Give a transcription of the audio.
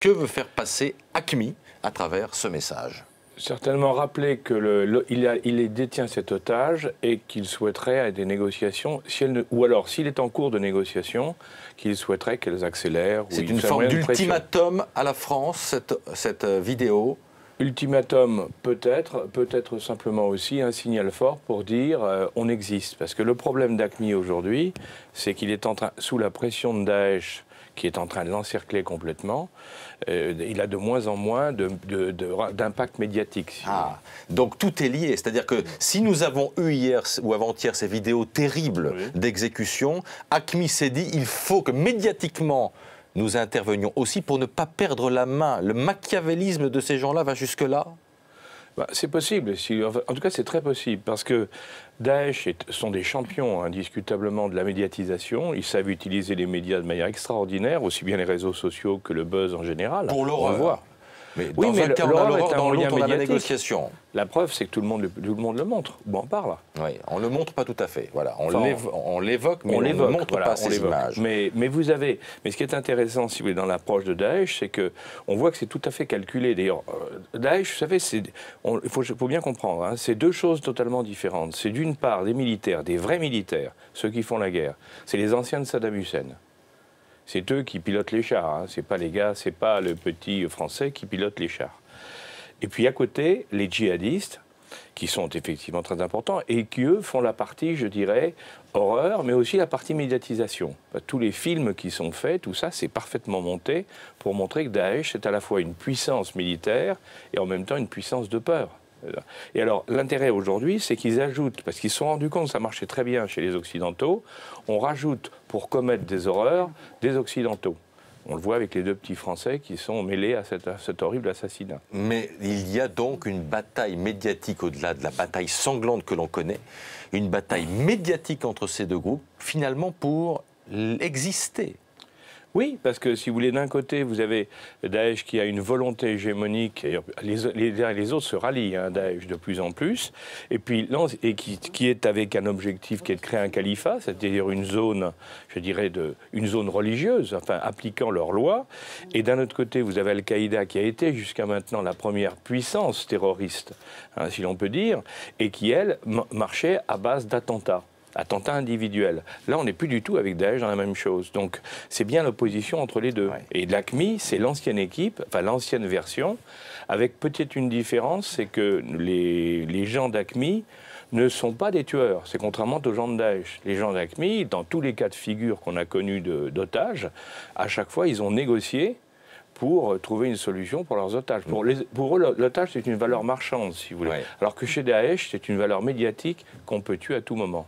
Que veut faire passer AQMI à travers ce message? Certainement rappeler qu'il détient cet otage et qu'il souhaiterait des négociations, ou alors s'il est en cours de négociation, qu'il souhaiterait qu'elles accélèrent. C'est une forme d'ultimatum à la France, cette vidéo. Ultimatum peut-être simplement aussi un signal fort pour dire on existe. Parce que le problème d'AQMI aujourd'hui, c'est qu'il est sous la pression de Daesh, qui est en train de l'encercler complètement, il a de moins en moins d'impact médiatique. Donc tout est lié, c'est-à-dire que si nous avons eu hier ou avant-hier ces vidéos terribles d'exécution, AQMI s'est dit il faut que médiatiquement nous intervenions aussi pour ne pas perdre la main. Le machiavélisme de ces gens-là va jusque-là? C'est possible, en tout cas c'est très possible, parce que Daesh sont des champions indiscutablement de la médiatisation, ils savent utiliser les médias de manière extraordinaire, aussi bien les réseaux sociaux que le buzz en général. Pour l'horreur. Mais oui, dans un cas, on a l'horreur, dans l'autre, on a la médiatique. Négociation. La preuve, c'est que tout le monde le montre, ou en parle. Oui, on ne le montre pas tout à fait. Voilà, on l'évoque, mais on ne montre pas ces images. Mais ce qui est intéressant, si vous voulez, dans l'approche de Daesh, c'est qu'on voit que c'est tout à fait calculé. D'ailleurs, Daesh, vous savez, il faut bien comprendre, c'est deux choses totalement différentes. C'est d'une part des militaires, des vrais militaires, ceux qui font la guerre. C'est les anciens de Saddam Hussein. C'est eux qui pilotent les chars, c'est pas les gars, c'est pas le petit français qui pilote les chars. Et puis à côté, les djihadistes, qui sont effectivement très importants, et qui eux font la partie, je dirais, horreur, mais aussi la partie médiatisation. Tous les films qui sont faits, tout ça, c'est parfaitement monté pour montrer que Daesh est à la fois une puissance militaire et en même temps une puissance de peur. Et alors, l'intérêt aujourd'hui, c'est qu'ils ajoutent, parce qu'ils se sont rendus compte que ça marchait très bien chez les Occidentaux, on rajoute, pour commettre des horreurs, des Occidentaux. On le voit avec les deux petits Français qui sont mêlés à cet horrible assassinat. Mais il y a donc une bataille médiatique au-delà de la bataille sanglante que l'on connaît, une bataille médiatique entre ces deux groupes, finalement pour exister. Oui, parce que si vous voulez, d'un côté, vous avez Daesh qui a une volonté hégémonique, et les autres se rallient à Daesh de plus en plus, et puis qui est avec un objectif qui est de créer un califat, c'est-à-dire une zone, je dirais, une zone religieuse, enfin appliquant leurs lois. Et d'un autre côté, vous avez Al-Qaïda qui a été jusqu'à maintenant la première puissance terroriste, si l'on peut dire, et qui, elle, marchait à base d'attentats. Attentats individuels. Là, on n'est plus du tout avec Daesh dans la même chose. Donc, c'est bien l'opposition entre les deux. Ouais. Et l'AQMI, c'est l'ancienne équipe, enfin l'ancienne version, avec peut-être une différence, c'est que les gens d'AQMI ne sont pas des tueurs. C'est contrairement aux gens de Daesh. Les gens d'AQMI, dans tous les cas de figure qu'on a connus d'otages, à chaque fois, ils ont négocié pour trouver une solution pour leurs otages. Pour eux, l'otage, c'est une valeur marchande, si vous voulez. Ouais. Alors que chez Daesh, c'est une valeur médiatique qu'on peut tuer à tout moment.